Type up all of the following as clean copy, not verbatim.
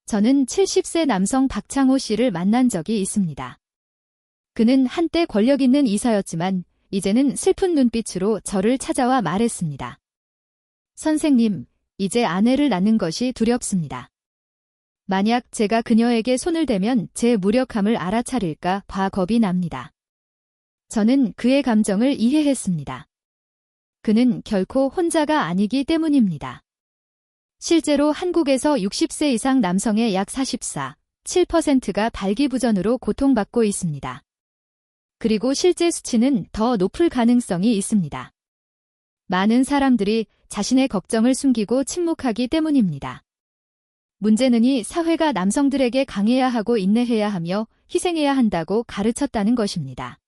저는 70세 남성 박창호 씨를 만난 적이 있습니다. 그는 한때 권력 있는 이사였지만 이제는 슬픈 눈빛으로 저를 찾아와 말했습니다. 선생님, 이제 아내를 낳는 것이 두렵습니다. 만약 제가 그녀에게 손을 대면 제 무력함을 알아차릴까 봐 겁이 납니다. 저는 그의 감정을 이해했습니다. 그는 결코 혼자가 아니기 때문입니다. 실제로 한국에서 60세 이상 남성의 약 44.7%가 발기부전으로 고통받고 있습니다. 그리고 실제 수치는 더 높을 가능성이 있습니다. 많은 사람들이 자신의 걱정을 숨기고 침묵하기 때문입니다. 문제는 이 사회가 남성들에게 강해야 하고 인내해야 하며 희생해야 한다고 가르쳤다는 것입니다.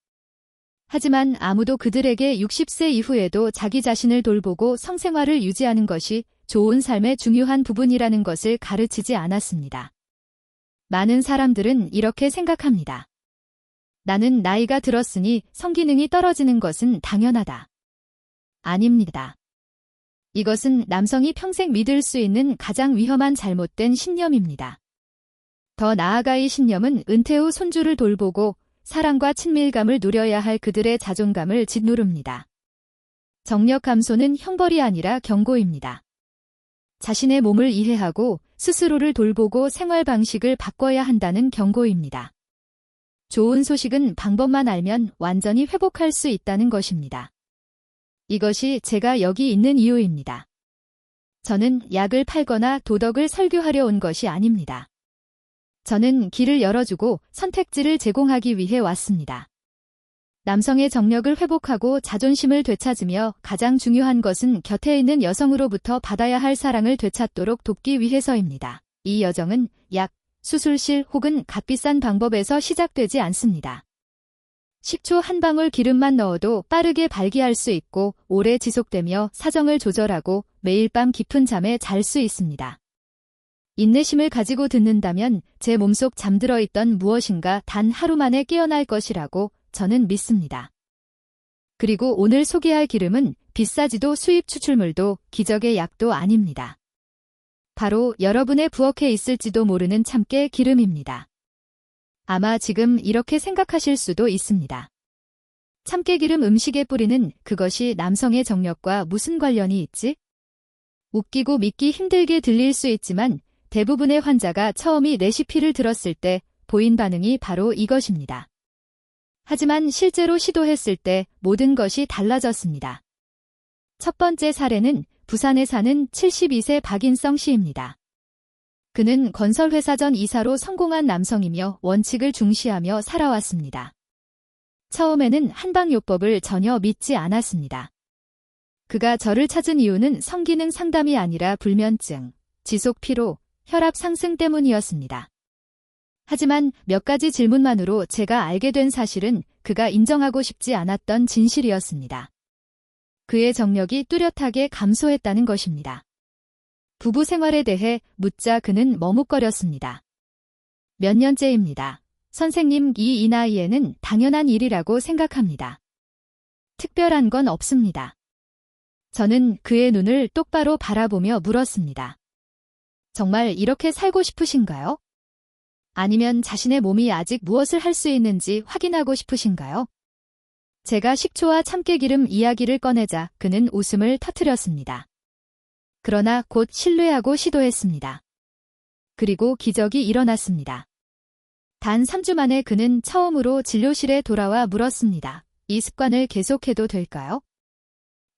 하지만 아무도 그들에게 60세 이후에도 자기 자신을 돌보고 성생활을 유지하는 것이 좋은 삶의 중요한 부분이라는 것을 가르치지 않았습니다. 많은 사람들은 이렇게 생각합니다. 나는 나이가 들었으니 성기능이 떨어지는 것은 당연하다. 아닙니다. 이것은 남성이 평생 믿을 수 있는 가장 위험한 잘못된 신념입니다. 더 나아가 이 신념은 은퇴 후 손주를 돌보고 사랑과 친밀감을 누려야 할 그들의 자존감을 짓누릅니다. 정력 감소는 형벌이 아니라 경고입니다. 자신의 몸을 이해하고 스스로를 돌보고 생활 방식을 바꿔야 한다는 경고입니다. 좋은 소식은 방법만 알면 완전히 회복할 수 있다는 것입니다. 이것이 제가 여기 있는 이유입니다. 저는 약을 팔거나 도덕을 설교하려 온 것이 아닙니다. 저는 길을 열어주고 선택지를 제공하기 위해 왔습니다. 남성의 정력을 회복하고 자존심을 되찾으며 가장 중요한 것은 곁에 있는 여성으로부터 받아야 할 사랑을 되찾도록 돕기 위해서입니다. 이 여정은 약, 수술실 혹은 값비싼 방법에서 시작되지 않습니다. 식초 한 방울 기름만 넣어도 빠르게 발기할 수 있고 오래 지속되며 사정을 조절하고 매일 밤 깊은 잠에 잘 수 있습니다. 인내심을 가지고 듣는다면 제 몸속 잠들어 있던 무엇인가 단 하루 만에 깨어날 것이라고 저는 믿습니다. 그리고 오늘 소개할 기름은 비싸지도 수입 추출물도 기적의 약도 아닙니다. 바로 여러분의 부엌에 있을지도 모르는 참깨 기름입니다. 아마 지금 이렇게 생각하실 수도 있습니다. 참깨기름 음식에 뿌리는 그것이 남성의 정력과 무슨 관련이 있지? 웃기고 믿기 힘들게 들릴 수 있지만 대부분의 환자가 처음 이 레시피를 들었을 때 보인 반응이 바로 이것입니다. 하지만 실제로 시도했을 때 모든 것이 달라졌습니다. 첫 번째 사례는 부산에 사는 72세 박인성 씨입니다. 그는 건설회사 전 이사로 성공한 남성이며 원칙을 중시하며 살아왔습니다. 처음에는 한방요법을 전혀 믿지 않았습니다. 그가 저를 찾은 이유는 성기능 상담이 아니라 불면증, 지속 피로, 혈압 상승 때문이었습니다. 하지만 몇 가지 질문만으로 제가 알게 된 사실은 그가 인정하고 싶지 않았던 진실이었습니다. 그의 정력이 뚜렷하게 감소했다는 것입니다. 부부 생활에 대해 묻자 그는 머뭇거렸습니다. 몇 년째입니다. 선생님, 이 나이에는 당연한 일이라고 생각합니다. 특별한 건 없습니다. 저는 그의 눈을 똑바로 바라보며 물었습니다. 정말 이렇게 살고 싶으신가요? 아니면 자신의 몸이 아직 무엇을 할 수 있는지 확인하고 싶으신가요? 제가 식초와 참깨기름 이야기를 꺼내자 그는 웃음을 터뜨렸습니다. 그러나 곧 신뢰하고 시도했습니다. 그리고 기적이 일어났습니다. 단 3주 만에 그는 처음으로 진료실에 돌아와 물었습니다. 이 습관을 계속해도 될까요?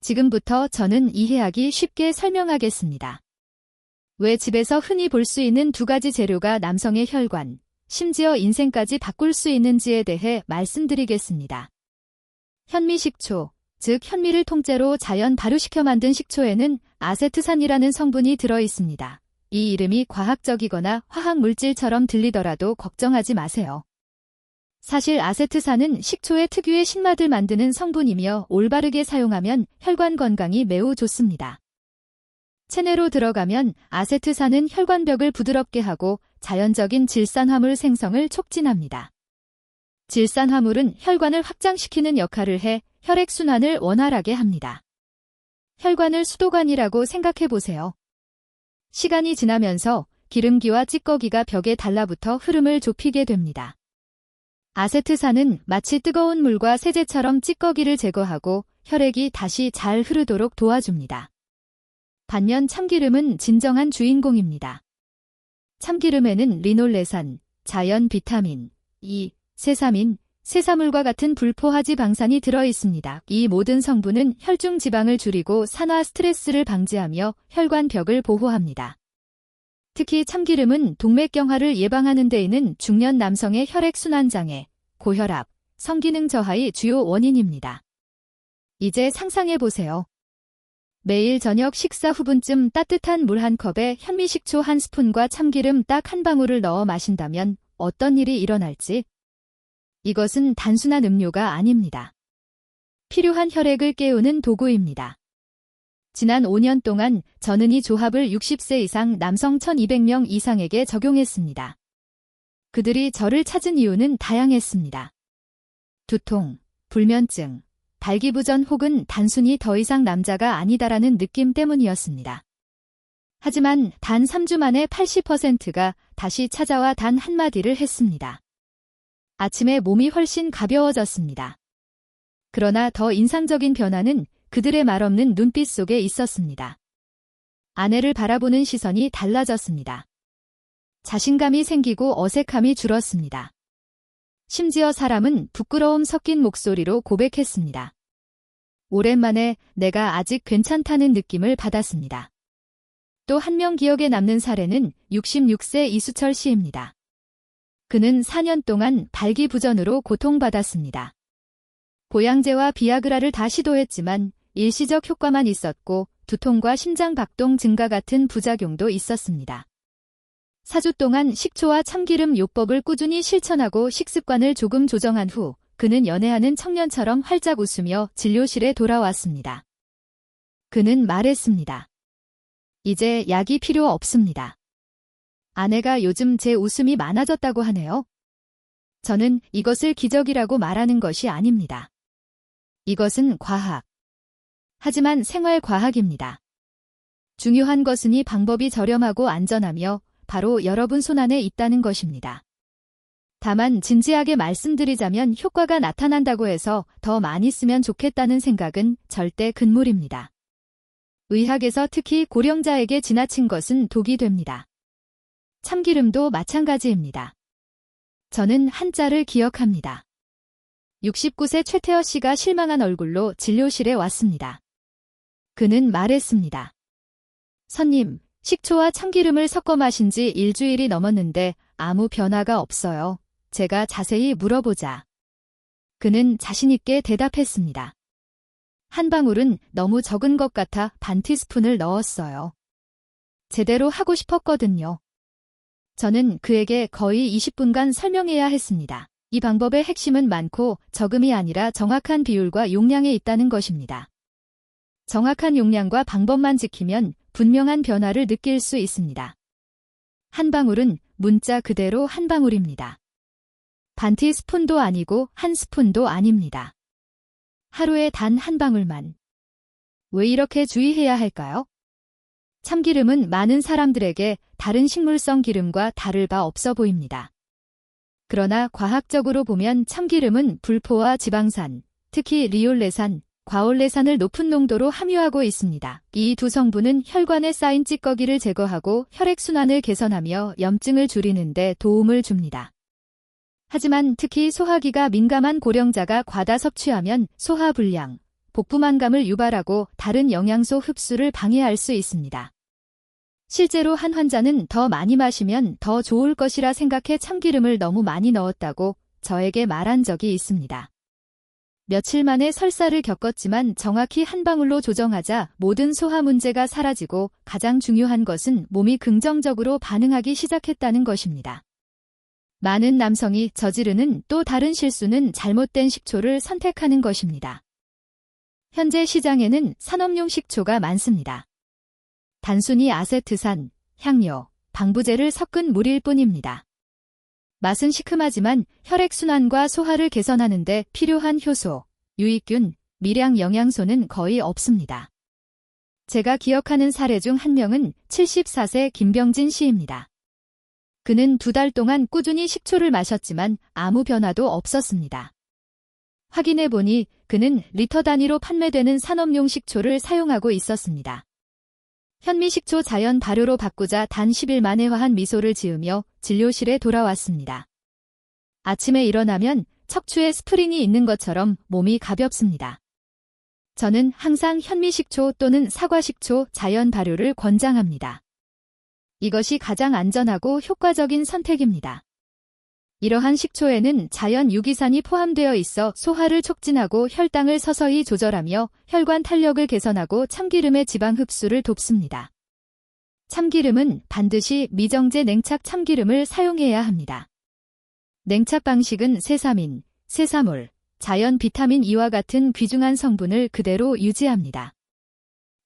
지금부터 저는 이해하기 쉽게 설명하겠습니다. 왜 집에서 흔히 볼 수 있는 두 가지 재료가 남성의 혈관, 심지어 인생까지 바꿀 수 있는지에 대해 말씀드리겠습니다. 현미식초, 즉 현미를 통째로 자연 발효시켜 만든 식초에는 아세트산이라는 성분이 들어 있습니다. 이 이름이 과학적이거나 화학물질처럼 들리더라도 걱정하지 마세요. 사실 아세트산은 식초의 특유의 신맛을 만드는 성분이며 올바르게 사용하면 혈관 건강이 매우 좋습니다. 체내로 들어가면 아세트산은 혈관벽을 부드럽게 하고 자연적인 질산화물 생성을 촉진합니다. 질산화물은 혈관을 확장시키는 역할을 해 혈액순환을 원활하게 합니다. 혈관을 수도관이라고 생각해 보세요. 시간이 지나면서 기름기와 찌꺼기가 벽에 달라붙어 흐름을 좁히게 됩니다. 아세트산은 마치 뜨거운 물과 세제처럼 찌꺼기를 제거하고 혈액이 다시 잘 흐르도록 도와줍니다. 반면 참기름은 진정한 주인공입니다. 참기름에는 리놀레산, 자연 비타민 E, 세사민, 세사물과 같은 불포화지 방산이 들어있습니다. 이 모든 성분은 혈중 지방을 줄이고 산화 스트레스를 방지하며 혈관벽을 보호합니다. 특히 참기름은 동맥경화를 예방하는 데에는 중년 남성의 혈액순환장애, 고혈압, 성기능 저하의 주요 원인입니다. 이제 상상해보세요. 매일 저녁 식사 후분쯤 따뜻한 물 한 컵에 현미식초 한 스푼과 참기름 딱 한 방울을 넣어 마신다면 어떤 일이 일어날지. 이것은 단순한 음료가 아닙니다. 필요한 혈액을 깨우는 도구입니다. 지난 5년 동안 저는 이 조합을 60세 이상 남성 1200명 이상에게 적용했습니다. 그들이 저를 찾은 이유는 다양했습니다. 두통, 불면증, 발기부전 혹은 단순히 더 이상 남자가 아니다라는 느낌 때문이었습니다. 하지만 단 3주 만에 80%가 다시 찾아와 단 한마디를 했습니다. 아침에 몸이 훨씬 가벼워졌습니다. 그러나 더 인상적인 변화는 그들의 말없는 눈빛 속에 있었습니다. 아내를 바라보는 시선이 달라졌습니다. 자신감이 생기고 어색함이 줄었습니다. 심지어 사람은 부끄러움 섞인 목소리로 고백했습니다. 오랜만에 내가 아직 괜찮다는 느낌을 받았습니다. 또 한 명 기억에 남는 사례는 66세 이수철 씨입니다. 그는 4년 동안 발기부전으로 고통받았습니다. 보양제와 비아그라를 다 시도했지만 일시적 효과만 있었고 두통과 심장 박동 증가 같은 부작용도 있었습니다. 4주 동안 식초와 참기름 요법을 꾸준히 실천하고 식습관을 조금 조정한 후 그는 연애하는 청년처럼 활짝 웃으며 진료실에 돌아왔습니다. 그는 말했습니다. 이제 약이 필요 없습니다. 아내가 요즘 제 웃음이 많아졌다고 하네요. 저는 이것을 기적이라고 말하는 것이 아닙니다. 이것은 과학. 하지만 생활과학입니다. 중요한 것은 이 방법이 저렴하고 안전하며 바로 여러분 손안에 있다는 것입니다. 다만 진지하게 말씀드리자면 효과가 나타난다고 해서 더 많이 쓰면 좋겠다는 생각은 절대 금물입니다. 의학에서 특히 고령자에게 지나친 것은 독이 됩니다. 참기름도 마찬가지입니다. 저는 한자를 기억합니다. 69세 최태어 씨가 실망한 얼굴로 진료실에 왔습니다. 그는 말했습니다. 선님, 식초와 참기름을 섞어 마신 지 일주일이 넘었는데 아무 변화가 없어요. 제가 자세히 물어보자. 그는 자신있게 대답했습니다. 한 방울은 너무 적은 것 같아 반 티스푼을 넣었어요. 제대로 하고 싶었거든요. 저는 그에게 거의 20분간 설명해야 했습니다. 이 방법의 핵심은 많고 적음이 아니라 정확한 비율과 용량에 있다는 것입니다. 정확한 용량과 방법만 지키면 분명한 변화를 느낄 수 있습니다. 한 방울은 문자 그대로 한 방울입니다. 반 티스푼도 아니고 한 스푼도 아닙니다. 하루에 단 한 방울만. 왜 이렇게 주의해야 할까요? 참기름은 많은 사람들에게 다른 식물성 기름과 다를 바 없어 보입니다. 그러나 과학적으로 보면 참기름은 불포화 지방산, 특히 리올레산, 과올레산을 높은 농도로 함유하고 있습니다. 이 두 성분은 혈관에 쌓인 찌꺼기를 제거하고 혈액순환을 개선하며 염증을 줄이는 데 도움을 줍니다. 하지만 특히 소화기가 민감한 고령자가 과다 섭취하면 소화불량, 복부만감을 유발하고 다른 영양소 흡수를 방해할 수 있습니다. 실제로 한 환자는 더 많이 마시면 더 좋을 것이라 생각해 참기름을 너무 많이 넣었다고 저에게 말한 적이 있습니다. 며칠 만에 설사를 겪었지만 정확히 한 방울로 조정하자 모든 소화 문제가 사라지고 가장 중요한 것은 몸이 긍정적으로 반응하기 시작했다는 것입니다. 많은 남성이 저지르는 또 다른 실수는 잘못된 식초를 선택하는 것입니다. 현재 시장에는 산업용 식초가 많습니다. 단순히 아세트산, 향료, 방부제를 섞은 물일 뿐입니다. 맛은 시큼하지만 혈액순환과 소화를 개선하는 데 필요한 효소, 유익균, 미량 영양소는 거의 없습니다. 제가 기억하는 사례 중 한 명은 74세 김병진 씨입니다. 그는 2달 동안 꾸준히 식초를 마셨지만 아무 변화도 없었습니다. 확인해보니 그는 리터 단위로 판매되는 산업용 식초를 사용하고 있었습니다. 현미식초 자연 발효로 바꾸자 단 10일 만에 화한 미소를 지으며 진료실에 돌아왔습니다. 아침에 일어나면 척추에 스프링이 있는 것처럼 몸이 가볍습니다. 저는 항상 현미식초 또는 사과식초 자연 발효를 권장합니다. 이것이 가장 안전하고 효과적인 선택입니다. 이러한 식초에는 자연 유기산이 포함되어 있어 소화를 촉진하고 혈당을 서서히 조절하며 혈관 탄력을 개선하고 참기름의 지방 흡수를 돕습니다. 참기름은 반드시 미정제 냉착 참기름을 사용해야 합니다. 냉착 방식은 세사민, 세사물, 자연 비타민 E와 같은 귀중한 성분을 그대로 유지합니다.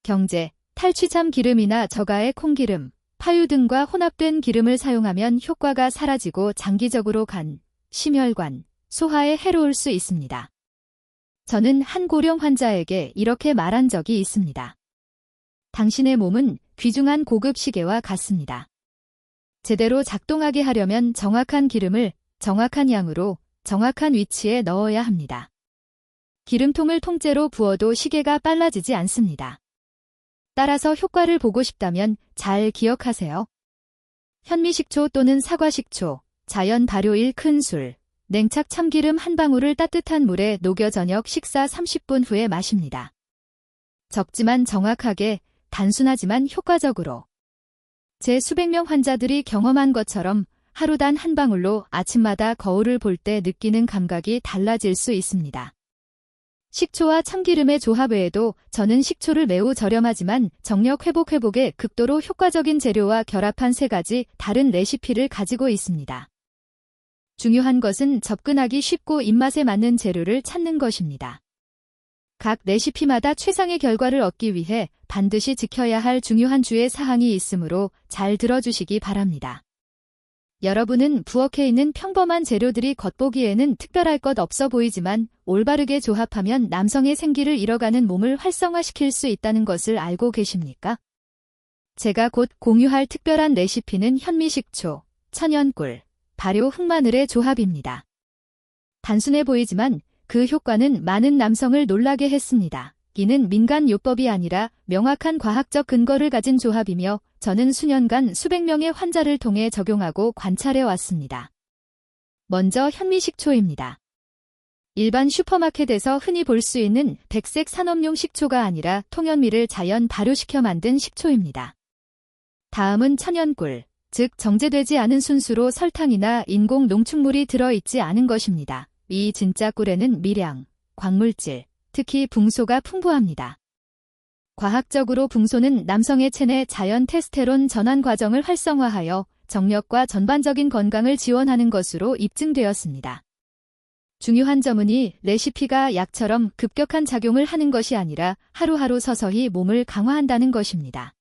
경제, 탈취참 기름이나 저가의 콩기름, 파유 등과 혼합된 기름을 사용하면 효과가 사라지고 장기적으로 간, 심혈관, 소화에 해로울 수 있습니다. 저는 한 고령 환자에게 이렇게 말한 적이 있습니다. 당신의 몸은 귀중한 고급 시계와 같습니다. 제대로 작동하게 하려면 정확한 기름을 정확한 양으로 정확한 위치에 넣어야 합니다. 기름통을 통째로 부어도 시계가 빨라지지 않습니다. 따라서 효과를 보고 싶다면 잘 기억하세요. 현미식초 또는 사과식초, 자연 발효 1큰술, 냉착 참기름 한 방울을 따뜻한 물에 녹여 저녁 식사 30분 후에 마십니다. 적지만 정확하게, 단순하지만 효과적으로. 제 수백 명 환자들이 경험한 것처럼 하루 단 한 방울로 아침마다 거울을 볼 때 느끼는 감각이 달라질 수 있습니다. 식초와 참기름의 조합 외에도 저는 식초를 매우 저렴하지만 정력 회복에 극도로 효과적인 재료와 결합한 3가지 다른 레시피를 가지고 있습니다. 중요한 것은 접근하기 쉽고 입맛에 맞는 재료를 찾는 것입니다. 각 레시피마다 최상의 결과를 얻기 위해 반드시 지켜야 할 중요한 주의 사항이 있으므로 잘 들어주시기 바랍니다. 여러분은 부엌에 있는 평범한 재료들이 겉보기에는 특별할 것 없어 보이지만 올바르게 조합하면 남성의 생기를 잃어가는 몸을 활성화시킬 수 있다는 것을 알고 계십니까? 제가 곧 공유할 특별한 레시피는 현미식초, 천연꿀, 발효 흑마늘의 조합입니다. 단순해 보이지만 그 효과는 많은 남성을 놀라게 했습니다. 이는 민간요법이 아니라 명확한 과학적 근거를 가진 조합이며 저는 수년간 수백 명의 환자를 통해 적용하고 관찰해 왔습니다. 먼저 현미식초입니다. 일반 슈퍼마켓에서 흔히 볼 수 있는 백색 산업용 식초가 아니라 통현미를 자연 발효시켜 만든 식초입니다. 다음은 천연꿀, 즉 정제되지 않은 순수로 설탕이나 인공 농축물이 들어있지 않은 것입니다. 이 진짜 꿀에는 미량, 광물질, 특히 붕소가 풍부합니다. 과학적으로 붕소는 남성의 체내 자연 테스테론 전환 과정을 활성화하여 정력과 전반적인 건강을 지원하는 것으로 입증되었습니다. 중요한 점은 이 레시피가 약처럼 급격한 작용을 하는 것이 아니라 하루하루 서서히 몸을 강화한다는 것입니다.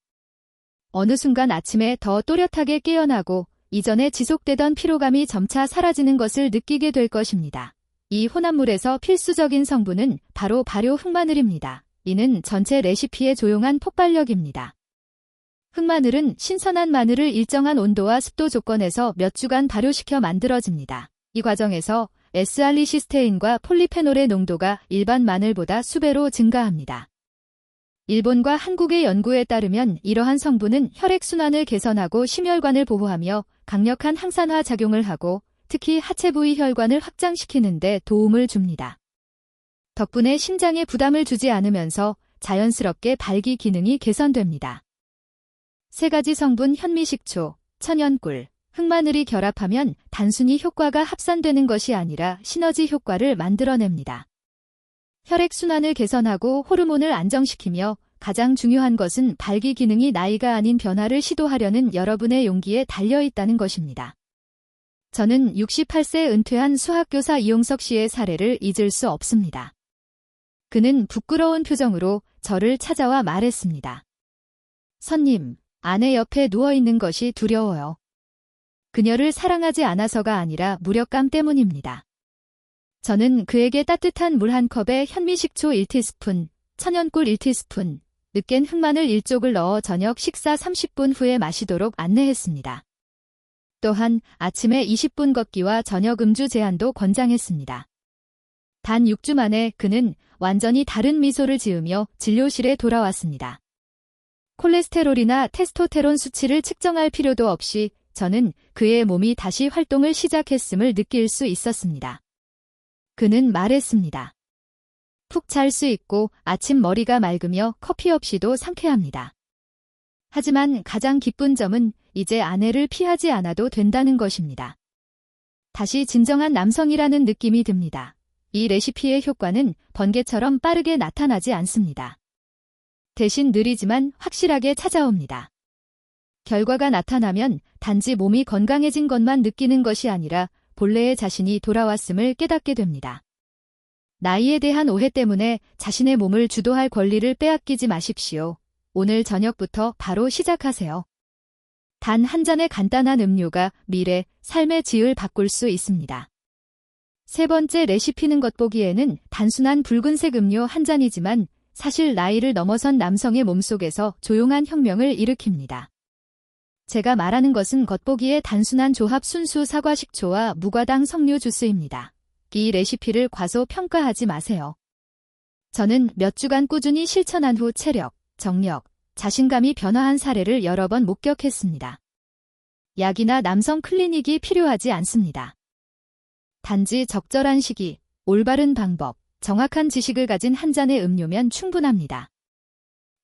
어느 순간 아침에 더 또렷하게 깨어나고 이전에 지속되던 피로감이 점차 사라지는 것을 느끼게 될 것입니다. 이 혼합물에서 필수적인 성분은 바로 발효 흑마늘입니다. 이는 전체 레시피의 조용한 폭발력입니다. 흑마늘은 신선한 마늘을 일정한 온도와 습도 조건에서 몇 주간 발효시켜 만들어집니다. 이 과정에서 S알리시스테인과 폴리페놀의 농도가 일반 마늘보다 수배로 증가합니다. 일본과 한국의 연구에 따르면 이러한 성분은 혈액순환을 개선하고 심혈관을 보호하며 강력한 항산화 작용을 하고 특히 하체 부위 혈관을 확장시키는 데 도움을 줍니다. 덕분에 심장에 부담을 주지 않으면서 자연스럽게 발기 기능이 개선됩니다. 3가지 성분 현미식초, 천연꿀, 흑마늘이 결합하면 단순히 효과가 합산되는 것이 아니라 시너지 효과를 만들어냅니다. 혈액순환을 개선하고 호르몬을 안정시키며 가장 중요한 것은 발기 기능이 나이가 아닌 변화를 시도하려는 여러분의 용기에 달려있다는 것입니다. 저는 68세 은퇴한 수학교사 이용석 씨의 사례를 잊을 수 없습니다. 그는 부끄러운 표정으로 저를 찾아와 말했습니다. 선님, 아내 옆에 누워있는 것이 두려워요. 그녀를 사랑하지 않아서가 아니라 무력감 때문입니다. 저는 그에게 따뜻한 물 한 컵에 현미식초 1티스푼, 천연꿀 1티스푼, 늦깬 흑마늘 1쪽을 넣어 저녁 식사 30분 후에 마시도록 안내했습니다. 또한 아침에 20분 걷기와 저녁 음주 제한도 권장했습니다. 단 6주 만에 그는 완전히 다른 미소를 지으며 진료실에 돌아왔습니다. 콜레스테롤이나 테스토테론 수치를 측정할 필요도 없이 저는 그의 몸이 다시 활동을 시작했음을 느낄 수 있었습니다. 그는 말했습니다. 푹 잘 수 있고 아침 머리가 맑으며 커피 없이도 상쾌합니다. 하지만 가장 기쁜 점은 이제 아내를 피하지 않아도 된다는 것입니다. 다시 진정한 남성이라는 느낌이 듭니다. 이 레시피의 효과는 번개처럼 빠르게 나타나지 않습니다. 대신 느리지만 확실하게 찾아옵니다. 결과가 나타나면 단지 몸이 건강해진 것만 느끼는 것이 아니라 본래의 자신이 돌아왔음을 깨닫게 됩니다. 나이에 대한 오해 때문에 자신의 몸을 주도할 권리를 빼앗기지 마십시오. 오늘 저녁부터 바로 시작하세요. 단 한 잔의 간단한 음료가 미래, 삶의 질을 바꿀 수 있습니다. 세 번째 레시피는 겉보기에는 단순한 붉은색 음료 한 잔이지만 사실 나이를 넘어선 남성의 몸속에서 조용한 혁명을 일으킵니다. 제가 말하는 것은 겉보기에 단순한 조합 순수 사과 식초와 무과당 석류 주스입니다. 이 레시피를 과소평가하지 마세요. 저는 몇 주간 꾸준히 실천한 후 체력, 정력, 자신감이 변화한 사례를 여러 번 목격했습니다. 약이나 남성 클리닉이 필요하지 않습니다. 단지 적절한 시기, 올바른 방법, 정확한 지식을 가진 한 잔의 음료면 충분합니다.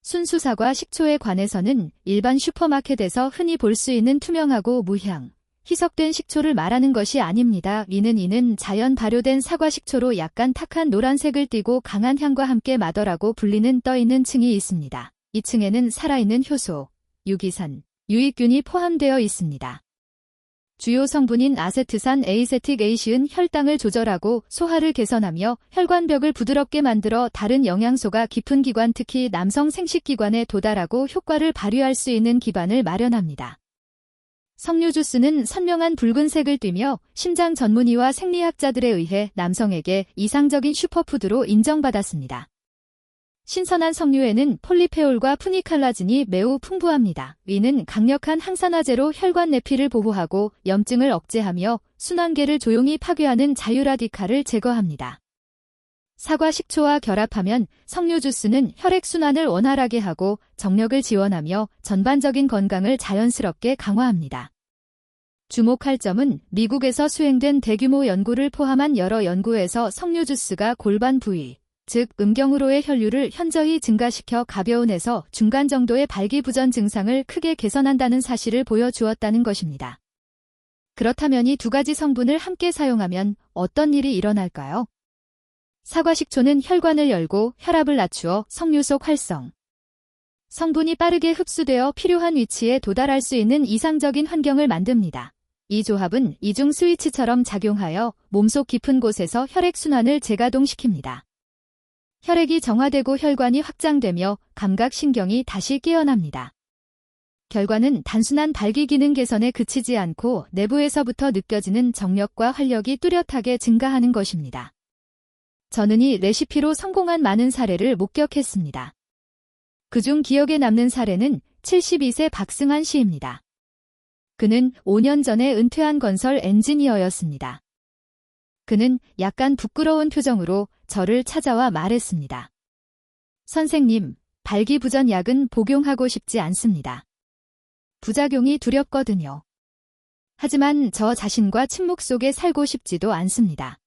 순수 사과 식초에 관해서는 일반 슈퍼마켓에서 흔히 볼 수 있는 투명하고 무향, 희석된 식초를 말하는 것이 아닙니다. 이는 자연 발효된 사과 식초로 약간 탁한 노란색을 띠고 강한 향과 함께 마더라고 불리는 떠있는 층이 있습니다. 이 층에는 살아있는 효소, 유기산, 유익균이 포함되어 있습니다. 주요 성분인 아세트산 에이세틱 에이시은 혈당을 조절하고 소화를 개선하며 혈관벽을 부드럽게 만들어 다른 영양소가 깊은 기관 특히 남성 생식기관에 도달하고 효과를 발휘할 수 있는 기반을 마련합니다. 석류 주스는 선명한 붉은색을 띠며 심장 전문의와 생리학자들에 의해 남성에게 이상적인 슈퍼푸드로 인정받았습니다. 신선한 석류에는 폴리페올과 푸니칼라진이 매우 풍부합니다. 이는 강력한 항산화제로 혈관 내피를 보호하고 염증을 억제하며 순환계를 조용히 파괴하는 자유라디칼을 제거합니다. 사과 식초와 결합하면 석류 주스는 혈액순환을 원활하게 하고 정력을 지원하며 전반적인 건강을 자연스럽게 강화합니다. 주목할 점은 미국에서 수행된 대규모 연구를 포함한 여러 연구에서 석류 주스가 골반 부위, 즉 음경으로의 혈류를 현저히 증가시켜 가벼운에서 중간 정도의 발기부전 증상을 크게 개선한다는 사실을 보여주었다는 것입니다. 그렇다면 이 두 가지 성분을 함께 사용하면 어떤 일이 일어날까요? 사과 식초는 혈관을 열고 혈압을 낮추어 석류 속 활성. 성분이 빠르게 흡수되어 필요한 위치에 도달할 수 있는 이상적인 환경을 만듭니다. 이 조합은 이중 스위치처럼 작용하여 몸속 깊은 곳에서 혈액순환을 재가동시킵니다. 혈액이 정화되고 혈관이 확장되며 감각신경이 다시 깨어납니다. 결과는 단순한 발기 기능 개선에 그치지 않고 내부에서부터 느껴지는 정력과 활력이 뚜렷하게 증가하는 것입니다. 저는 이 레시피로 성공한 많은 사례를 목격했습니다. 그중 기억에 남는 사례는 72세 박승환 씨입니다. 그는 5년 전에 은퇴한 건설 엔지니어였습니다. 그는 약간 부끄러운 표정으로 저를 찾아와 말했습니다. 선생님, 발기부전 약은 복용하고 싶지 않습니다. 부작용이 두렵거든요. 하지만 저 자신과 침묵 속에 살고 싶지도 않습니다.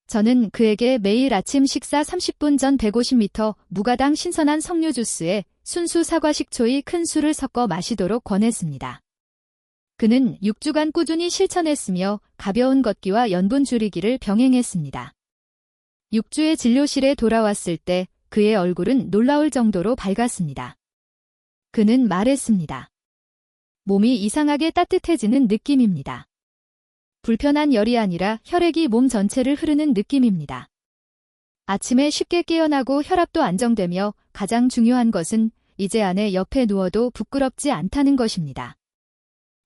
저는 그에게 매일 아침 식사 30분 전 150ml 무가당 신선한 석류 주스에 순수 사과 식초의 큰 술을 섞어 마시도록 권했습니다. 그는 6주간 꾸준히 실천했으며 가벼운 걷기와 염분 줄이기를 병행했습니다. 6주의 진료실에 돌아왔을 때 그의 얼굴은 놀라울 정도로 밝았습니다. 그는 말했습니다. 몸이 이상하게 따뜻해지는 느낌입니다. 불편한 열이 아니라 혈액이 몸 전체를 흐르는 느낌입니다. 아침에 쉽게 깨어나고 혈압도 안정되며 가장 중요한 것은 이제 아내 옆에 누워도 부끄럽지 않다는 것입니다.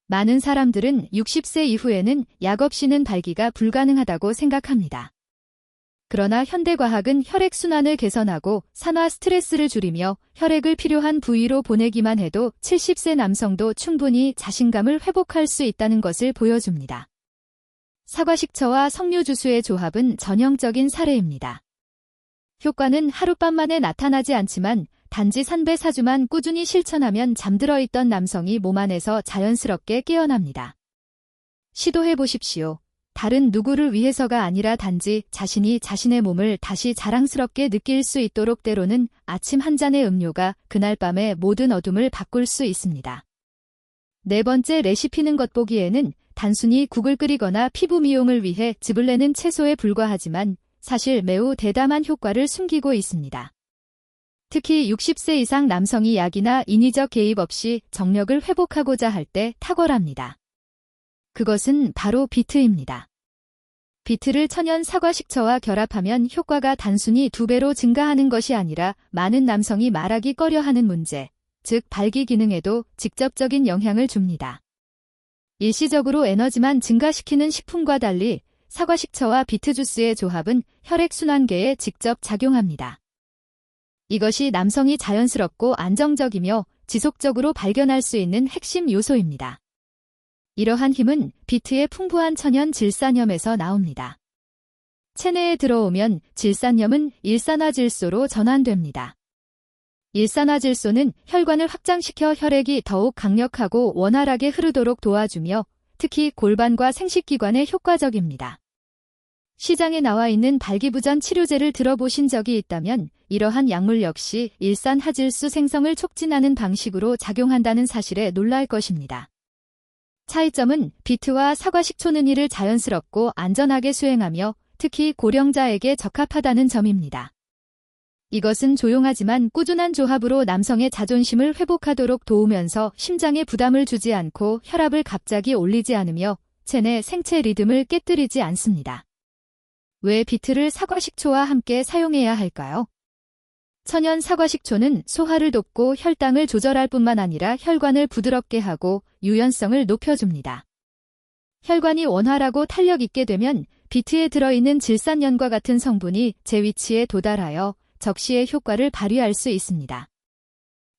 많은 사람들은 60세 이후에는 약 없이는 발기가 불가능하다고 생각합니다. 그러나 현대과학은 혈액순환을 개선하고 산화 스트레스를 줄이며 혈액을 필요한 부위로 보내기만 해도 70세 남성도 충분히 자신감을 회복할 수 있다는 것을 보여줍니다. 사과식초와 석류주스의 조합은 전형적인 사례입니다. 효과는 하룻밤 만에 나타나지 않지만 단지 3배 4주만 꾸준히 실천하면 잠들어 있던 남성이 몸 안에서 자연스럽게 깨어납니다. 시도해 보십시오. 다른 누구를 위해서가 아니라 단지 자신이 자신의 몸을 다시 자랑스럽게 느낄 수 있도록. 때로는 아침 한 잔의 음료가 그날 밤의 모든 어둠을 바꿀 수 있습니다. 네 번째 레시피는 겉보기에는 단순히 국을 끓이거나 피부 미용을 위해 즙을 내는 채소에 불과하지만 사실 매우 대담한 효과를 숨기고 있습니다. 특히 60세 이상 남성이 약이나 인위적 개입 없이 정력을 회복하고자 할 때 탁월합니다. 그것은 바로 비트입니다. 비트를 천연 사과식초와 결합하면 효과가 단순히 2배로 증가하는 것이 아니라 많은 남성이 말하기 꺼려하는 문제, 즉 발기 기능에도 직접적인 영향을 줍니다. 일시적으로 에너지만 증가시키는 식품과 달리 사과식초와 비트 주스의 조합은 혈액순환계에 직접 작용합니다. 이것이 남성이 자연스럽고 안정적이며 지속적으로 발견할 수 있는 핵심 요소입니다. 이러한 힘은 비트의 풍부한 천연 질산염에서 나옵니다. 체내에 들어오면 질산염은 일산화질소로 전환됩니다. 일산화질소는 혈관을 확장시켜 혈액이 더욱 강력하고 원활하게 흐르도록 도와주며 특히 골반과 생식기관에 효과적입니다. 시장에 나와 있는 발기부전 치료제를 들어보신 적이 있다면 이러한 약물 역시 일산화질소 생성을 촉진하는 방식으로 작용한다는 사실에 놀랄 것입니다. 차이점은 비트와 사과식초는 이를 자연스럽고 안전하게 수행하며 특히 고령자에게 적합하다는 점입니다. 이것은 조용하지만 꾸준한 조합으로 남성의 자존심을 회복하도록 도우면서 심장에 부담을 주지 않고 혈압을 갑자기 올리지 않으며 체내 생체 리듬을 깨뜨리지 않습니다. 왜 비트를 사과식초와 함께 사용해야 할까요? 천연 사과식초는 소화를 돕고 혈당을 조절할 뿐만 아니라 혈관을 부드럽게 하고 유연성을 높여줍니다. 혈관이 원활하고 탄력 있게 되면 비트에 들어있는 질산염과 같은 성분이 제 위치에 도달하여 적시의 효과를 발휘할 수 있습니다.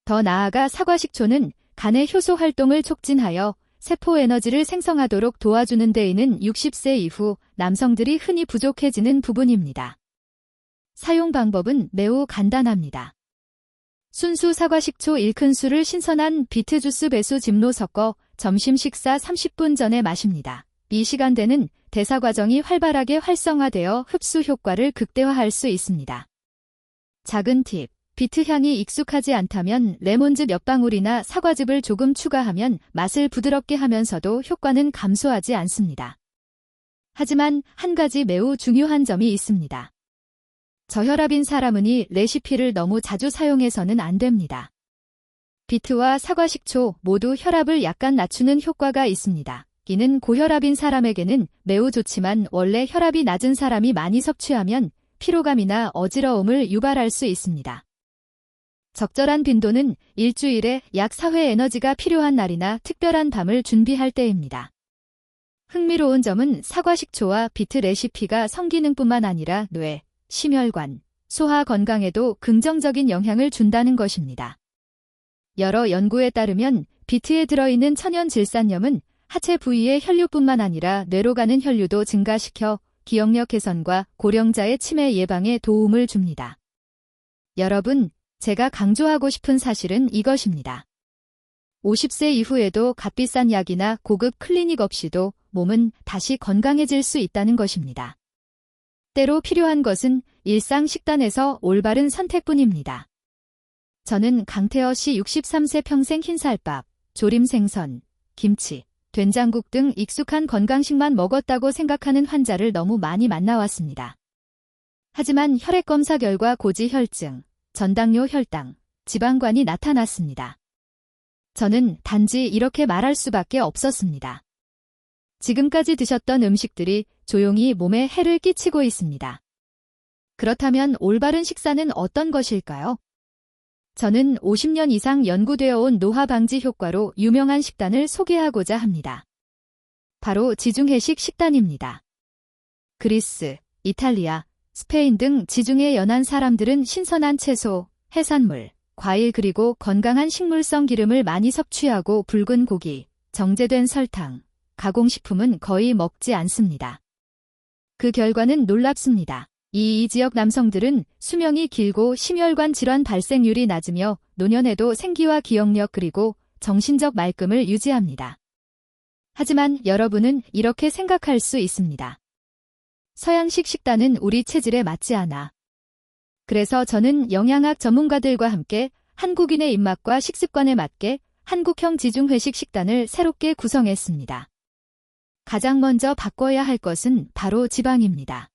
더 나아가 사과식초는 간의 효소 활동을 촉진하여 세포 에너지를 생성하도록 도와주는 데에는 60세 이후 남성들이 흔히 부족해지는 부분입니다. 사용 방법은 매우 간단합니다. 순수 사과식초 1큰술을 신선한 비트 주스 배수 즙로 섞어 점심 식사 30분 전에 마십니다. 이 시간대는 대사 과정이 활발하게 활성화되어 흡수 효과를 극대화할 수 있습니다. 작은 팁. 비트 향이 익숙하지 않다면 레몬즙 몇 방울이나 사과즙을 조금 추가하면 맛을 부드럽게 하면서도 효과는 감소하지 않습니다. 하지만 한 가지 매우 중요한 점이 있습니다. 저혈압인 사람은 이 레시피를 너무 자주 사용해서는 안 됩니다. 비트와 사과식초 모두 혈압을 약간 낮추는 효과가 있습니다. 이는 고혈압인 사람에게는 매우 좋지만 원래 혈압이 낮은 사람이 많이 섭취하면 피로감이나 어지러움을 유발할 수 있습니다. 적절한 빈도는 일주일에 약 4회 에너지가 필요한 날이나 특별한 밤을 준비할 때입니다. 흥미로운 점은 사과식초와 비트 레시피가 성기능뿐만 아니라 뇌, 심혈관, 소화 건강에도 긍정적인 영향을 준다는 것입니다. 여러 연구에 따르면 비트에 들어있는 천연 질산염은 하체 부위의 혈류뿐만 아니라 뇌로 가는 혈류도 증가시켜 기억력 개선과 고령자의 치매 예방에 도움을 줍니다. 여러분, 제가 강조하고 싶은 사실은 이것입니다. 50세 이후에도 값비싼 약이나 고급 클리닉 없이도 몸은 다시 건강해질 수 있다는 것입니다. 때로 필요한 것은 일상 식단에서 올바른 선택뿐입니다. 저는 강태어 씨 63세 평생 흰쌀밥, 조림 생선, 김치, 된장국 등 익숙한 건강식만 먹었다고 생각하는 환자를 너무 많이 만나왔습니다. 하지만 혈액검사 결과 고지혈증, 전당뇨 혈당, 지방간이 나타났습니다. 저는 단지 이렇게 말할 수밖에 없었습니다. 지금까지 드셨던 음식들이 조용히 몸에 해를 끼치고 있습니다. 그렇다면 올바른 식사는 어떤 것일까요? 저는 50년 이상 연구되어 온 노화 방지 효과로 유명한 식단을 소개하고자 합니다. 바로 지중해식 식단입니다. 그리스, 이탈리아, 스페인 등 지중해 연안 사람들은 신선한 채소, 해산물, 과일 그리고 건강한 식물성 기름을 많이 섭취하고 붉은 고기, 정제된 설탕, 가공식품은 거의 먹지 않습니다. 그 결과는 놀랍습니다. 이 지역 남성들은 수명이 길고 심혈관 질환 발생률이 낮으며 노년에도 생기와 기억력 그리고 정신적 말끔을 유지합니다. 하지만 여러분은 이렇게 생각할 수 있습니다. 서양식 식단은 우리 체질에 맞지 않아. 그래서 저는 영양학 전문가들과 함께 한국인의 입맛과 식습관에 맞게 한국형 지중회식 식단을 새롭게 구성했습니다. 가장 먼저 바꿔야 할 것은 바로 지방입니다.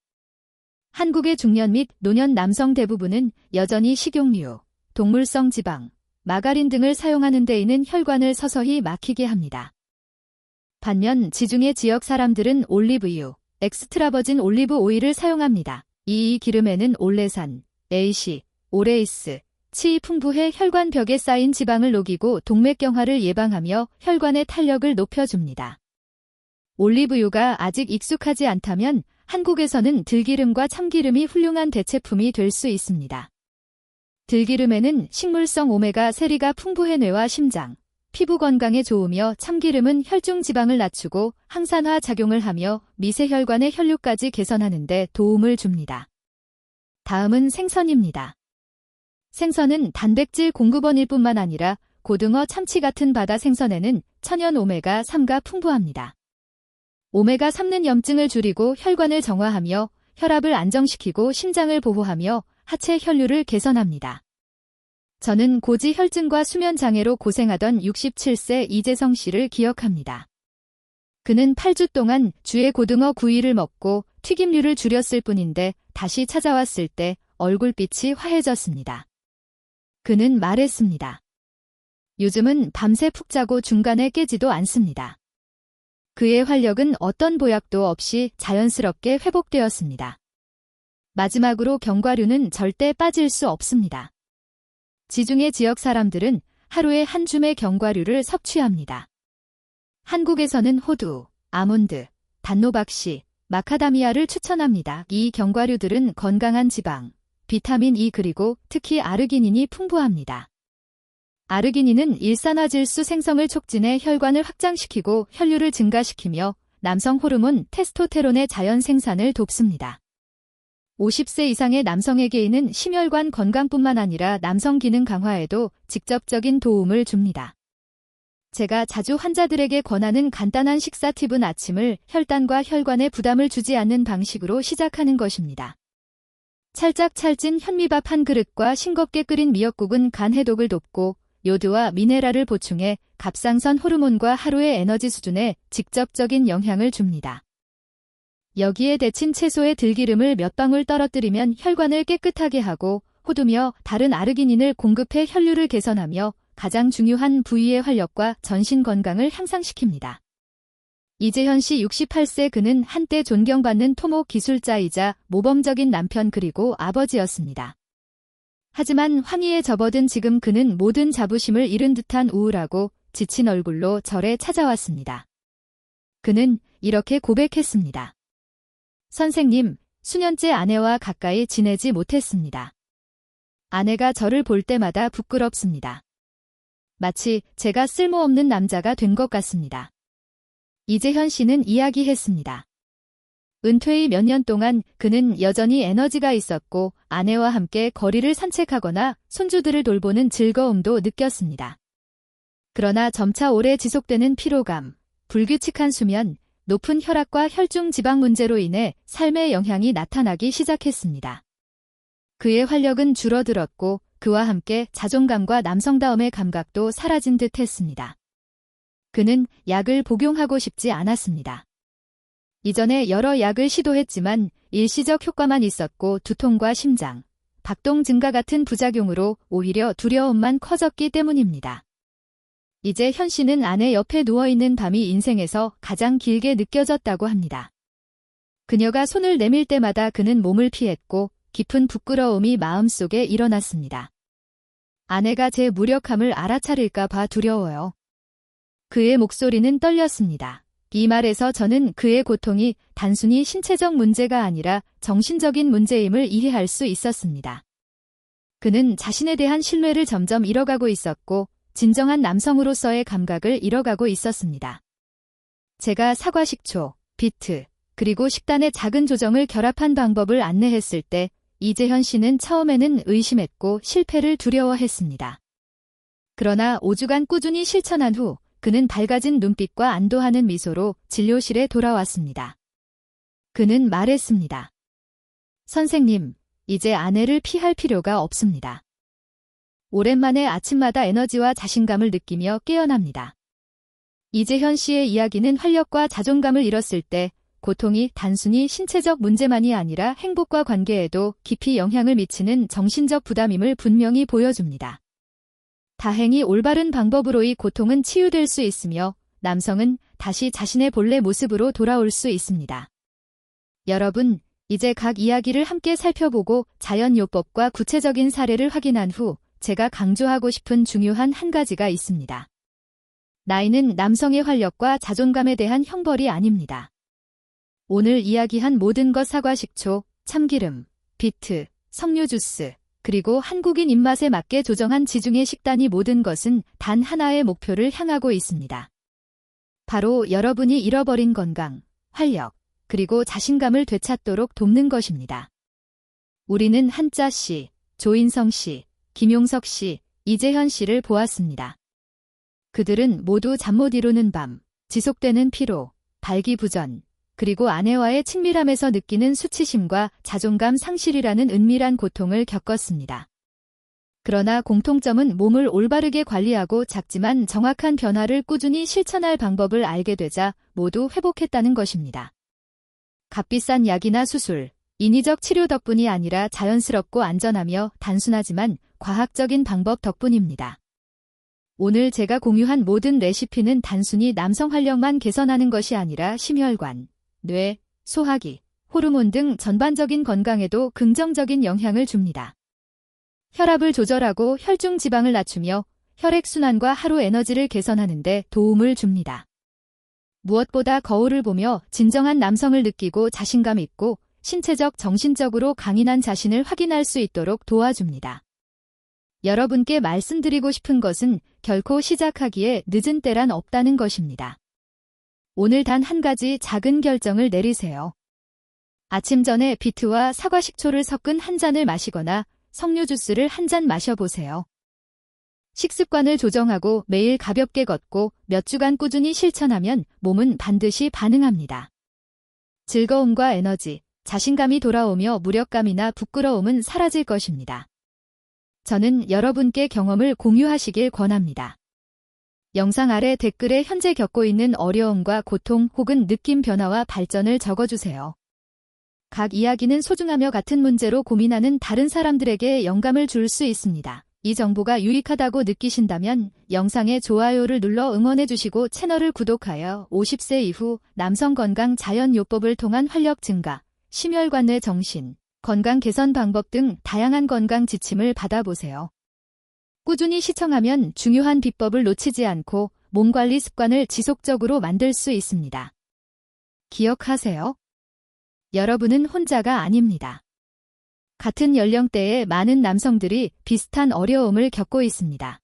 한국의 중년 및 노년 남성 대부분은 여전히 식용유, 동물성 지방, 마가린 등을 사용하는 데에는 혈관을 서서히 막히게 합니다. 반면 지중해 지역 사람들은 올리브유, 엑스트라버진 올리브 오일을 사용합니다. 이 기름에는 올레산, 에이시, 오레이스, 치 풍부해 혈관 벽에 쌓인 지방을 녹이고 동맥경화를 예방하며 혈관의 탄력을 높여줍니다. 올리브유가 아직 익숙하지 않다면 한국에서는 들기름과 참기름이 훌륭한 대체품이 될 수 있습니다. 들기름에는 식물성 오메가3가 풍부해 뇌와 심장, 피부 건강에 좋으며 참기름은 혈중 지방을 낮추고 항산화 작용을 하며 미세혈관의 혈류까지 개선하는 데 도움을 줍니다. 다음은 생선입니다. 생선은 단백질 공급원일 뿐만 아니라 고등어, 참치 같은 바다 생선에는 천연 오메가3가 풍부합니다. 오메가3는 염증을 줄이고 혈관을 정화하며 혈압을 안정시키고 심장을 보호하며 하체 혈류를 개선합니다. 저는 고지 혈증과 수면 장애로 고생하던 67세 이재성 씨를 기억합니다. 그는 8주 동안 주에 고등어 구이를 먹고 튀김류를 줄였을 뿐인데 다시 찾아왔을 때 얼굴빛이 화해졌습니다. 그는 말했습니다. 요즘은 밤새 푹 자고 중간에 깨지도 않습니다. 그의 활력은 어떤 보약도 없이 자연스럽게 회복되었습니다. 마지막으로 견과류는 절대 빠질 수 없습니다. 지중해 지역 사람들은 하루에 한 줌의 견과류를 섭취합니다. 한국에서는 호두, 아몬드, 단노박씨, 마카다미아를 추천합니다. 이 견과류들은 건강한 지방, 비타민 E 그리고 특히 아르기닌이 풍부합니다. 아르기닌은 일산화질소 생성을 촉진해 혈관을 확장시키고 혈류를 증가시키며 남성 호르몬 테스토테론의 자연 생산을 돕습니다. 50세 이상의 남성에게는 심혈관 건강뿐만 아니라 남성 기능 강화에도 직접적인 도움을 줍니다. 제가 자주 환자들에게 권하는 간단한 식사 팁은 아침을 혈당과 혈관에 부담을 주지 않는 방식으로 시작하는 것입니다. 찰짝 찰진 현미밥 한 그릇과 싱겁게 끓인 미역국은 간 해독을 돕고 요드와 미네랄을 보충해 갑상선 호르몬과 하루의 에너지 수준에 직접적인 영향을 줍니다. 여기에 데친 채소의 들기름을 몇 방울 떨어뜨리면 혈관을 깨끗하게 하고 호두며 다른 아르기닌을 공급해 혈류를 개선하며 가장 중요한 부위의 활력과 전신 건강을 향상시킵니다. 이재현 씨 68세 그는 한때 존경받는 토목 기술자이자 모범적인 남편 그리고 아버지였습니다. 하지만 황희에 접어든 지금 그는 모든 자부심을 잃은 듯한 우울하고 지친 얼굴로 절에 찾아왔습니다. 그는 이렇게 고백했습니다. 선생님, 수년째 아내와 가까이 지내지 못했습니다. 아내가 저를 볼 때마다 부끄럽습니다. 마치 제가 쓸모없는 남자가 된 것 같습니다. 이재현 씨는 이야기했습니다. 은퇴 후 몇 년 동안 그는 여전히 에너지가 있었고 아내와 함께 거리를 산책하거나 손주들을 돌보는 즐거움도 느꼈습니다. 그러나 점차 오래 지속되는 피로감, 불규칙한 수면, 높은 혈압과 혈중 지방 문제로 인해 삶의 영향이 나타나기 시작했습니다. 그의 활력은 줄어들었고 그와 함께 자존감과 남성다움의 감각도 사라진 듯 했습니다. 그는 약을 복용하고 싶지 않았습니다. 이전에 여러 약을 시도했지만 일시적 효과만 있었고 두통과 심장, 박동 증가 같은 부작용으로 오히려 두려움만 커졌기 때문입니다. 이제 현 씨는 아내 옆에 누워있는 밤이 인생에서 가장 길게 느껴졌다고 합니다. 그녀가 손을 내밀 때마다 그는 몸을 피했고 깊은 부끄러움이 마음속에 일어났습니다. 아내가 제 무력함을 알아차릴까 봐 두려워요. 그의 목소리는 떨렸습니다. 이 말에서 저는 그의 고통이 단순히 신체적 문제가 아니라 정신적인 문제임을 이해할 수 있었습니다. 그는 자신에 대한 신뢰를 점점 잃어가고 있었고 진정한 남성으로서의 감각을 잃어가고 있었습니다. 제가 사과식초, 비트, 그리고 식단의 작은 조정을 결합한 방법을 안내했을 때 이재현 씨는 처음에는 의심했고 실패를 두려워했습니다. 그러나 5주간 꾸준히 실천한 후 그는 밝아진 눈빛과 안도하는 미소로 진료실에 돌아왔습니다. 그는 말했습니다. 선생님, 이제 아내를 피할 필요가 없습니다. 오랜만에 아침마다 에너지와 자신감을 느끼며 깨어납니다. 이재현 씨의 이야기는 활력과 자존감을 잃었을 때 고통이 단순히 신체적 문제만이 아니라 행복과 관계에도 깊이 영향을 미치는 정신적 부담임을 분명히 보여줍니다. 다행히 올바른 방법으로 이 고통은 치유될 수 있으며 남성은 다시 자신의 본래 모습으로 돌아올 수 있습니다. 여러분, 이제 각 이야기를 함께 살펴보고 자연요법과 구체적인 사례를 확인한 후 제가 강조하고 싶은 중요한 한 가지가 있습니다. 나이는 남성의 활력과 자존감에 대한 형벌이 아닙니다. 오늘 이야기한 모든 것 사과식초, 참기름, 비트, 석류 주스, 그리고 한국인 입맛에 맞게 조정한 지중해 식단이 모든 것은 단 하나의 목표를 향하고 있습니다. 바로 여러분이 잃어버린 건강, 활력, 그리고 자신감을 되찾도록 돕는 것입니다. 우리는 한자 씨, 조인성 씨, 김용석 씨, 이재현 씨를 보았습니다. 그들은 모두 잠 못 이루는 밤, 지속되는 피로, 발기부전, 그리고 아내와의 친밀함에서 느끼는 수치심과 자존감 상실이라는 은밀한 고통을 겪었습니다. 그러나 공통점은 몸을 올바르게 관리하고 작지만 정확한 변화를 꾸준히 실천할 방법을 알게 되자 모두 회복했다는 것입니다. 값비싼 약이나 수술, 인위적 치료 덕분이 아니라 자연스럽고 안전하며 단순하지만 과학적인 방법 덕분입니다. 오늘 제가 공유한 모든 레시피는 단순히 남성 활력만 개선하는 것이 아니라 심혈관, 뇌, 소화기, 호르몬 등 전반적인 건강에도 긍정적인 영향을 줍니다. 혈압을 조절하고 혈중 지방을 낮추며 혈액순환과 하루 에너지를 개선하는 데 도움을 줍니다. 무엇보다 거울을 보며 진정한 남성을 느끼고 자신감 있고 신체적, 정신적으로 강인한 자신을 확인할 수 있도록 도와줍니다. 여러분께 말씀드리고 싶은 것은 결코 시작하기에 늦은 때란 없다는 것입니다. 오늘 단 한 가지 작은 결정을 내리세요. 아침 전에 비트와 사과식초를 섞은 한 잔을 마시거나 석류 주스를 한 잔 마셔보세요. 식습관을 조정하고 매일 가볍게 걷고 몇 주간 꾸준히 실천하면 몸은 반드시 반응합니다. 즐거움과 에너지, 자신감이 돌아오며 무력감이나 부끄러움은 사라질 것입니다. 저는 여러분께 경험을 공유하시길 권합니다. 영상 아래 댓글에 현재 겪고 있는 어려움과 고통 혹은 느낌 변화와 발전을 적어주세요. 각 이야기는 소중하며 같은 문제로 고민하는 다른 사람들에게 영감을 줄 수 있습니다. 이 정보가 유익하다고 느끼신다면 영상에 좋아요를 눌러 응원해주시고 채널을 구독하여 50세 이후 남성 건강 자연요법을 통한 활력 증가, 심혈관 뇌 정신, 건강 개선 방법 등 다양한 건강 지침을 받아보세요. 꾸준히 시청하면 중요한 비법을 놓치지 않고 몸 관리 습관을 지속적으로 만들 수 있습니다. 기억하세요. 여러분은 혼자가 아닙니다. 같은 연령대의 많은 남성들이 비슷한 어려움을 겪고 있습니다.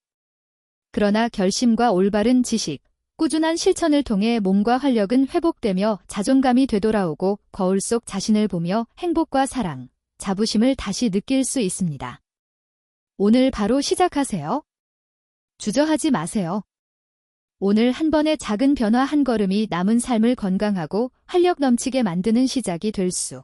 그러나 결심과 올바른 지식, 꾸준한 실천을 통해 몸과 활력은 회복되며 자존감이 되돌아오고 거울 속 자신을 보며 행복과 사랑, 자부심을 다시 느낄 수 있습니다. 오늘 바로 시작하세요. 주저하지 마세요. 오늘 한 번의 작은 변화 한 걸음이 남은 삶을 건강하고 활력 넘치게 만드는 시작이 될 수